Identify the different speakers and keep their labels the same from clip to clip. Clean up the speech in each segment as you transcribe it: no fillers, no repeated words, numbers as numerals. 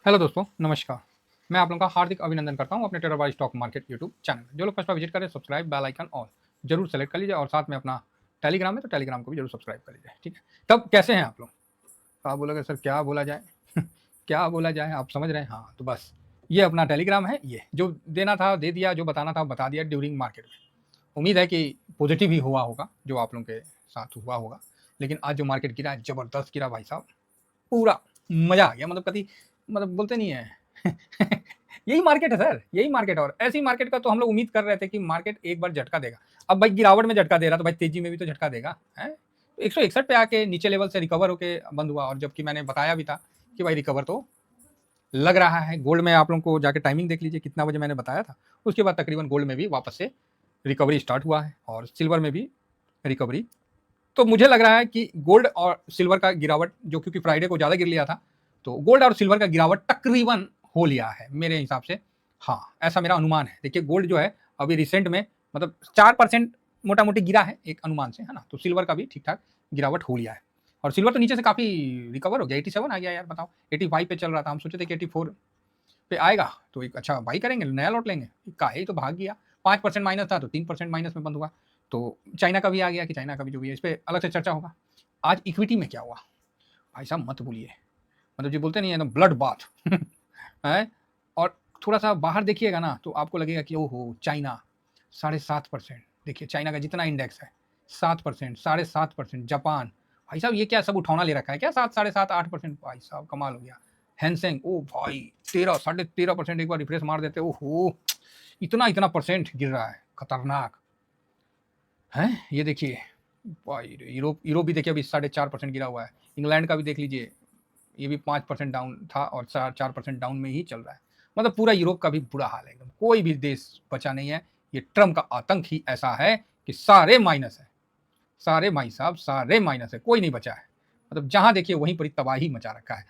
Speaker 1: Hello दोस्तों, नमस्कार। मैं आप लोगों का हार्दिक अभिनंदन करता हूं अपने trader by stock market YouTube channel में। जो लोग फर्स्ट बार विजिट करें, सब्सक्राइब, बेल आइकन ऑल जरूर सेलेक्ट कर लीजिए और साथ में अपना टेलीग्राम है तो टेलीग्राम को भी जरूर सब्सक्राइब कर लीजिए। ठीक है, तब कैसे हैं आप लोग? तो आप बोलोगे सर क्या बोला जाए क्या बोला जाए, आप समझ रहे हैं? हाँ, तो बस ये अपना टेलीग्राम है, ये जो देना था दे दिया, जो बताना था बता दिया ड्यूरिंग मार्केट में। उम्मीद है कि पॉजिटिव ही हुआ होगा जो आप लोगों के साथ हुआ होगा। लेकिन आज जो मार्केट गिरा है, जबरदस्त गिरा भाई साहब, पूरा मजा आ गया। मतलब कभी मतलब बोलते नहीं है यही मार्केट है सर, यही मार्केट है। और ऐसी मार्केट का तो हम लोग उम्मीद कर रहे थे कि मार्केट एक बार झटका देगा। अब भाई गिरावट में झटका दे रहा तो भाई तेजी में भी तो झटका देगा है। तो 161 पे आके नीचे लेवल से रिकवर होके बंद हुआ। और जबकि मैंने बताया भी था कि भाई रिकवर तो लग रहा है। गोल्ड में आप लोगों को जाके टाइमिंग देख लीजिए कितना बजे मैंने बताया था। उसके बाद तकरीबन गोल्ड में भी वापस से रिकवरी स्टार्ट हुआ है और सिल्वर में भी रिकवरी। तो मुझे लग रहा है कि गोल्ड और सिल्वर का गिरावट, जो क्योंकि फ्राइडे को ज़्यादा गिर लिया था, तो गोल्ड और सिल्वर का गिरावट तकरीबन हो लिया है मेरे हिसाब से। हाँ, ऐसा मेरा अनुमान है। देखिए गोल्ड जो है अभी रिसेंट में मतलब 4% मोटा मोटी गिरा है एक अनुमान से, है ना। तो सिल्वर का भी ठीक ठाक गिरावट हो लिया है। और सिल्वर तो नीचे से काफ़ी रिकवर हो गया, 87 आ गया यार, बताओ। 85 पे चल रहा था, हम सोचे थे कि 84 पे आएगा तो एक अच्छा बाई करेंगे, नया लौट लेंगे। काहे तो भाग गया, 5% माइनस था तो 3% माइनस में बंद हुआ। तो चाइना का भी आ गया कि चाइना का भी जो भी है, इस पर अलग से चर्चा होगा। आज इक्विटी में क्या हुआ भाई साहब मत बोलिए, मतलब जो बोलते नहीं है ना, ब्लड बाथ है। और थोड़ा सा बाहर देखिएगा ना तो आपको लगेगा कि ओहो चाइना 7.5%। देखिए चाइना का जितना इंडेक्स है 7%, 7.5%। जापान, भाई साहब ये क्या सब उठौना ले रखा है क्या? 7, 7.5, 8%। भाई साहब कमाल हो गया। हैंसेंग ओ भाई 13, 13.5%। एक बार रिफ्रेश मार देते, ओहो इतना इतना परसेंट गिर रहा है, खतरनाक है। ये देखिए भाई, यूरोप यूरोप भी देखिए अभी 4.5% गिरा हुआ है। इंग्लैंड का भी देख लीजिए, ये भी 5% डाउन था और 4% डाउन में ही चल रहा है। मतलब पूरा यूरोप का भी बुरा हाल है एकदम, कोई भी देश बचा नहीं है। ये ट्रम्प का आतंक ही ऐसा है कि सारे माइनस है, सारे भाई साहब सारे माइनस है, कोई नहीं बचा है। मतलब जहां देखिए वहीं पर तबाही मचा रखा है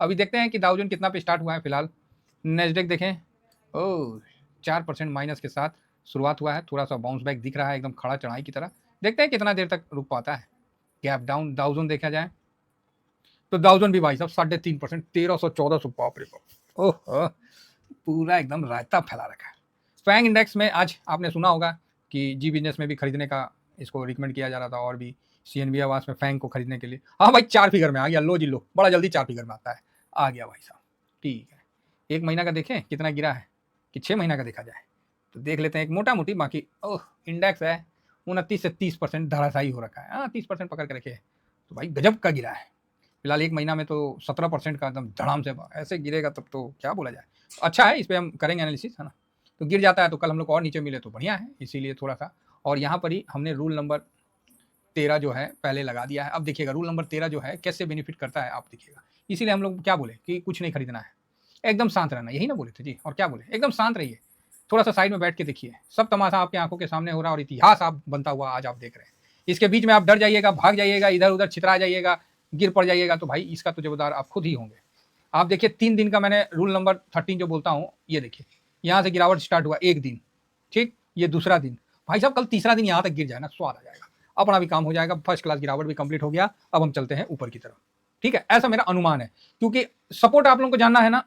Speaker 1: अभी देखते हैं कि डाउजन कितना पे स्टार्ट हुआ है फिलहाल। नेस्डेक देखें, ओ 4% माइनस के साथ शुरुआत हुआ है। थोड़ा सा बाउंस बैक दिख रहा है, एकदम खड़ा चढ़ाई की तरह। देखते हैं कितना देर तक रुक पाता है। गैप डाउन डाउजन देखा जाए तो डाउजन भी भाई साहब 3.5%, 1300 1400, बाप रे बाप, ओह पूरा एकदम रायता फैला रखा है। फैंग इंडेक्स में आज आपने सुना होगा कि जी बिजनेस में भी खरीदने का इसको रिकमेंड किया जा रहा था, और भी सीएनबी आवास में फैंग को खरीदने के लिए। हाँ भाई 4 फिगर में आ गया, लो जी लो, बड़ा जल्दी 4 फिगर में आता है, आ गया भाई साहब। ठीक है, एक महीना का देखें कितना गिरा है, कि 6 महीना का देखा जाए तो देख लेते हैं एक मोटा मोटी। बाकी ओह इंडेक्स है 29 से 30% धराशायी हो रखा है। हाँ 30% पकड़ के रखे, तो भाई गजब का गिरा है। फिलहाल एक महीना में तो 17% का एकदम धड़ाम से ऐसे गिरेगा तब तो क्या बोला जाए। अच्छा है, इस पर हम करेंगे एनालिसिस, है ना। तो गिर जाता है तो कल हम लोग और नीचे मिले तो बढ़िया है, इसीलिए थोड़ा सा। और यहाँ पर ही हमने रूल नंबर 13 जो है पहले लगा दिया है। अब देखिएगा रूल नंबर 13 जो है कैसे बेनिफिट करता है, आप देखिएगा। इसीलिए हम लोग क्या बोले कि कुछ नहीं खरीदना है, एकदम शांत रहना, यही ना बोले थे जी। और क्या बोले, एकदम शांत रहिए, थोड़ा सा साइड में बैठ के देखिए, सब तमाशा आपकी आंखों के सामने हो रहा है और इतिहास आप बनता हुआ आज आप देख रहे हैं। इसके बीच में आप डर जाइएगा, भाग जाइएगा, इधर उधर छितरा जाइएगा, गिर पड़ जाइएगा, तो भाई इसका तो जिम्मेदार आप खुद ही होंगे। आप देखिए 3 दिन का मैंने रूल नंबर 13 जो बोलता हूँ, ये देखिए यहाँ से गिरावट स्टार्ट हुआ एक दिन, ठीक, ये दूसरा दिन। भाई साहब कल तीसरा दिन यहाँ तक गिर जाए ना, स्वाद आ जाएगा, अपना भी काम हो जाएगा, फर्स्ट क्लास गिरावट भी कंप्लीट हो गया। अब हम चलते हैं ऊपर की तरफ, ठीक है, ऐसा मेरा अनुमान है। क्योंकि सपोर्ट आप लोगों को जानना है ना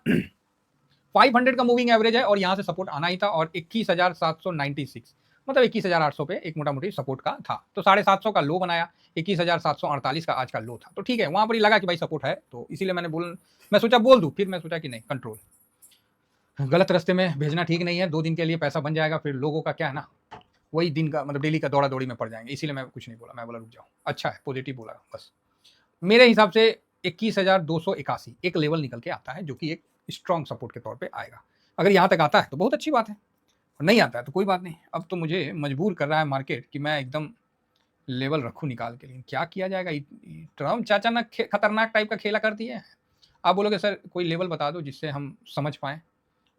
Speaker 1: 500 का मूविंग एवरेज है और यहाँ से सपोर्ट आना ही था। और 21,796 मतलब 21,800 पे एक मोटा मोटी सपोर्ट का था। तो 750 का लो बनाया, 21,748 का आज का लो था। तो ठीक है, वहां पर ही लगा कि भाई सपोर्ट है, तो इसीलिए मैं सोचा बोल दूं। फिर मैं सोचा कि नहीं, कंट्रोल, गलत रास्ते में भेजना ठीक नहीं है। 2 दिन के लिए पैसा बन जाएगा, फिर लोगों का क्या है ना, वही दिन का मतलब डेली का दौड़ा दौड़ी में पड़ जाएंगे। इसीलिए मैं कुछ नहीं बोला, मैं बोला रुक जाओ, अच्छा है पॉजिटिव बोला बस। मेरे हिसाब से 21,281 एक लेवल निकल के आता है, जो कि एक स्ट्रॉन्ग सपोर्ट के तौर पे आएगा। अगर यहाँ तक आता है तो बहुत अच्छी बात है, और नहीं आता है तो कोई बात नहीं। अब तो मुझे मजबूर कर रहा है मार्केट कि मैं एकदम लेवल रखूँ निकाल के, लिए क्या किया जाएगा। ट्रम्प चाचा ना खतरनाक टाइप का खेला कर दिए हैं। आप बोलोगे सर कोई लेवल बता दो जिससे हम समझ पाएँ।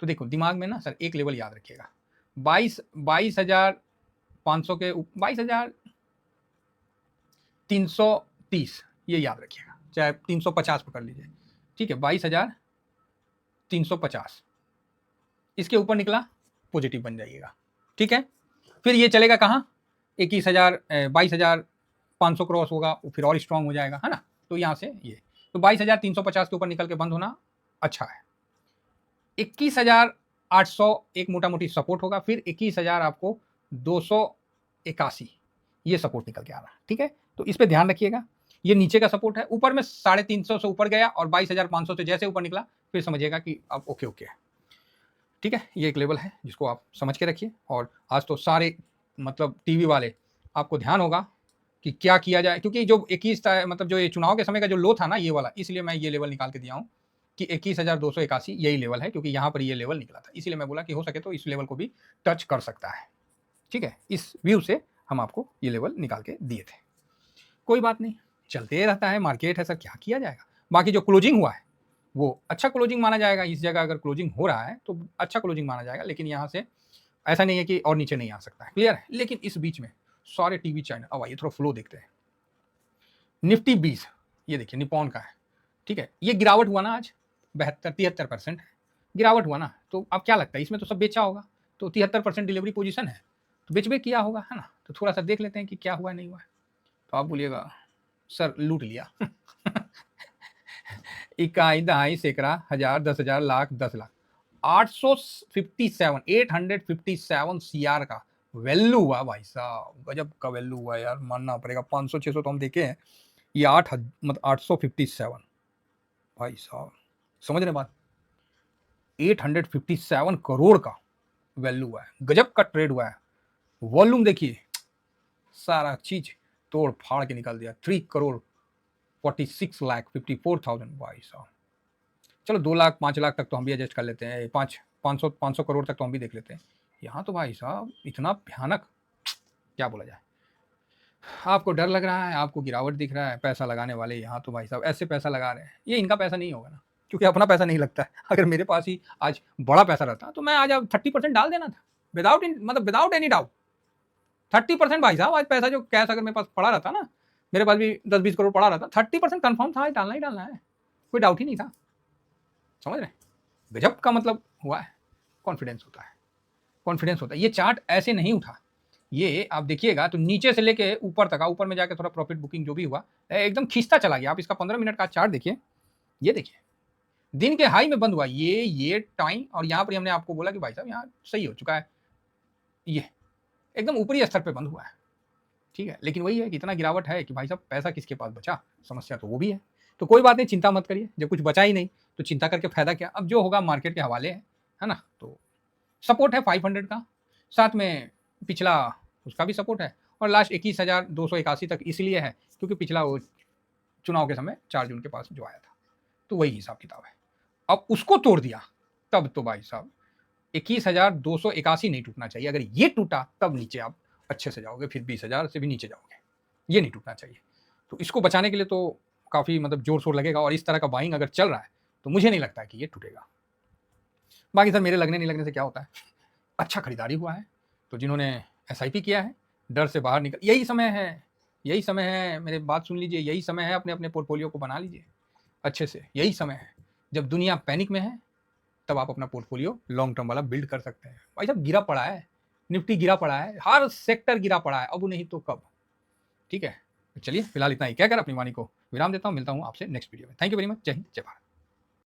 Speaker 1: तो देखो दिमाग में ना सर एक लेवल याद रखिएगा, 22,500 के 22,330, ये याद रखिएगा, चाहे 350 पकड़ लीजिए, ठीक है। 22,350 इसके ऊपर निकला पॉजिटिव बन जाइएगा, ठीक है। फिर ये चलेगा कहाँ, 22,500 क्रॉस होगा, फिर और स्ट्रांग हो जाएगा, है ना। तो यहाँ से ये तो 22,350 के ऊपर निकल के बंद होना अच्छा है, 21,800 एक मोटा मोटी सपोर्ट होगा, फिर 21,000 आपको 281 ये सपोर्ट निकल के आ रहा है। ठीक है, तो इस पे ध्यान रखिएगा। ये नीचे का सपोर्ट है, ऊपर में 350 से ऊपर गया और 22,500 से जैसे ऊपर निकला फिर समझिएगा कि अब ओके ओके है। ठीक है, ये एक लेवल है जिसको आप समझ के रखिए। और आज तो सारे मतलब टीवी वाले आपको ध्यान होगा कि क्या किया जाए, क्योंकि जो 21 मतलब जो ये चुनाव के समय का जो लो था ना ये वाला, इसलिए मैं ये लेवल निकाल के दिया हूँ कि 21,281 यही लेवल है, क्योंकि यहाँ पर ये लेवल निकला था, इसीलिए मैं बोला कि हो सके तो इस लेवल को भी टच कर सकता है। ठीक है, इस व्यू से हम आपको ये लेवल निकाल के दिए थे। कोई बात नहीं, चलते रहता है, मार्केट है सर, क्या किया जाएगा। बाकी जो क्लोजिंग हुआ है वो अच्छा क्लोजिंग माना जाएगा। इस जगह अगर क्लोजिंग हो रहा है तो अच्छा क्लोजिंग माना जाएगा, लेकिन यहाँ से ऐसा नहीं है कि और नीचे नहीं आ सकता है। क्लियर है। लेकिन इस बीच में सारे टीवी चैनल, अब आइए थोड़ा फ्लो देखते हैं। निफ्टी 20 ये देखिए निपॉन का है। ठीक है, ये गिरावट हुआ ना आज 73% गिरावट हुआ ना, तो अब क्या लगता है इसमें तो सब बेचा होगा, तो 73% डिलीवरी पोजीशन है तो बेच किया होगा, है ना। तो थोड़ा सा देख लेते हैं कि क्या हुआ नहीं हुआ है। तो आप बोलिएगा सर लूट लिया इकाई दहाई सैकड़ा हजार 10,000 लाख 10 लाख 857 सीआर का वैल्यू हुआ भाई साहब, गजब का वैल्यू हुआ यार, मानना पड़ेगा। 500-600 तो हम देखे हैं, ये 857 भाई साहब, समझ रहे बात। 857 करोड़ का वैल्यू हुआ है, गजब का ट्रेड हुआ है। वॉल्यूम देखिए, सारा चीज तोड़ फाड़ के निकाल दिया। 3,46,54,000 भाई साहब। चलो 2 लाख 5 लाख तक तो हम भी एडजस्ट कर लेते हैं, 500 करोड़ तक तो हम भी देख लेते हैं। यहाँ तो भाई साहब इतना भयानक, क्या बोला जाए। आपको डर लग रहा है, आपको गिरावट दिख रहा है, पैसा लगाने वाले यहाँ तो भाई साहब ऐसे पैसा लगा रहे हैं। ये इनका पैसा नहीं होगा ना, क्योंकि अपना पैसा नहीं लगता है। अगर मेरे पास ही आज बड़ा पैसा रहता तो मैं आज 30% डाल देना था, विदाउट एनी डाउट। 30% भाई साहब, आज पैसा जो कैश अगर मेरे पास पड़ा रहता ना, मेरे पास भी 10-20 करोड़ पड़ा रहता, 30% कन्फर्म था, डालना ही डालना है, कोई डाउट ही नहीं था। समझ रहे, गजब का मतलब हुआ है। कॉन्फिडेंस होता है, कॉन्फिडेंस होता है। ये चार्ट ऐसे नहीं उठा, ये आप देखिएगा तो नीचे से लेके ऊपर तक, ऊपर में जाके थोड़ा प्रॉफिट बुकिंग जो भी हुआ एकदम खींचता चला गया। आप इसका 15 मिनट का चार्ट देखिए, ये देखिए दिन के हाई में बंद हुआ ये टाइम, और यहाँ पर हमने आपको बोला कि भाई साहब यहाँ सही हो चुका है, ये एकदम ऊपरी स्तर पे बंद हुआ है। ठीक है, लेकिन वही है कि इतना गिरावट है कि भाई साहब पैसा किसके पास बचा, समस्या तो वो भी है। तो कोई बात नहीं, चिंता मत करिए, जब कुछ बचा ही नहीं तो चिंता करके फायदा क्या। अब जो होगा मार्केट के हवाले है ना। तो सपोर्ट है 500 का, साथ में पिछला उसका भी सपोर्ट है, और लास्ट 21,281 तक इसलिए है क्योंकि पिछला वो चुनाव के समय 4 जून के पास जो आया था, तो वही हिसाब किताब है। अब उसको तोड़ दिया तब तो भाई साहब 21,281 नहीं टूटना चाहिए। अगर ये टूटा तब नीचे आप अच्छे से जाओगे, फिर 20,000 से भी नीचे जाओगे, ये नहीं टूटना चाहिए। तो इसको बचाने के लिए तो काफ़ी मतलब जोर शोर लगेगा, और इस तरह का बाइंग अगर चल रहा है तो मुझे नहीं लगता है कि ये टूटेगा। बाकी सर मेरे लगने नहीं लगने से क्या होता है, अच्छा खरीदारी हुआ है। तो जिन्होंने एसआईपी किया है, डर से बाहर निकल, यही समय है, यही समय है, मेरे बात सुन लीजिए, यही समय है, अपने अपने पोर्टफोलियो को बना लीजिए अच्छे से। यही समय है जब दुनिया पैनिक में है, तब आप अपना पोर्टफोलियो लॉन्ग टर्म वाला बिल्ड कर सकते हैं। भाई साहब गिरा पड़ा है, निफ्टी गिरा पड़ा है, हर सेक्टर गिरा पड़ा है, अब नहीं तो कब। ठीक है, चलिए फिलहाल इतना ही कहकर अपनी वाणी को विराम देता हूँ। मिलता हूँ आपसे नेक्स्ट वीडियो में। Thank you very much. जय हिंद, जय भारत।